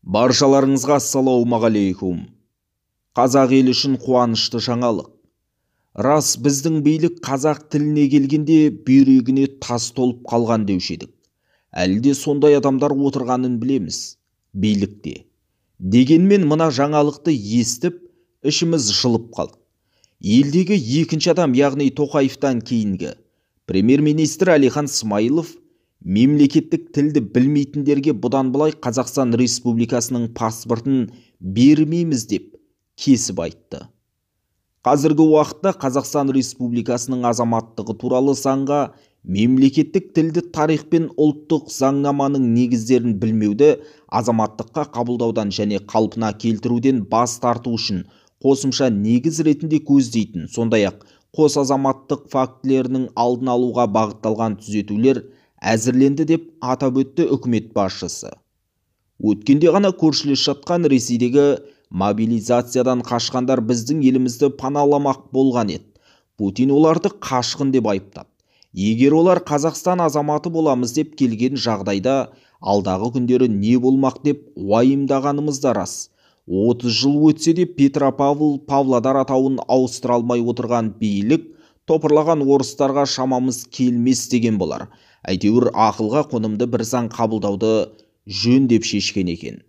Баршаларыңызға ассалаумағалейкум. Қазақ елі үшін қуанышты жаңалық. Рас, біздің билік қазақ тіліне келгенде бүйрегіне тас толып қалған деуші едік. Әлі де сондай адамдар отырғанын білеміз, билікте. Дегенмен мына жаңалықты естіп, ішіміз жылып қалды. Елдегі екінші адам, яғни Тоқаевтан кейінгі премьер-министр Әлихан Смайылов мемлекеттік тілді білмейтіндерге бұдан былай Қазақстан Республикасының паспортын бермейміз деп кесіп айтты. Қазіргі уақытта Қазақстан Республикасының азаматтығы туралы заңға мемлекеттік тілді тарих пен ұлттық заңнаманың негіздерін білмеуді азаматтыққа қабылдаудан және қалпына келтіруден бас тарту үшін қосымша негіз ретінде көздейтін, сондай-ақ қос азаматтық фактілерінің алдын алуға бағытталған түзетулер әзірленді деп атап өтті үкімет басшысы. Өткенде ғана көршілес жатқан Ресейдегі мобилизациядан қашқандар біздің елімізді паналамақ болған еді. Путин оларды қашқын деп айыптады. Егер олар Қазақстан азаматы боламыз деп келген жағдайда алдағы күндері не болмақ деп уайымдағанымыз да рас. 30 жыл өтсе де Петропавл, Павлодар атауын ауыстыра алмай отырған билік топырлаған орыстарға шамамыз келмес деген болар. Әйтеуір ақылға қонымды бір заң қабылдауды жөн деп шешкен екен.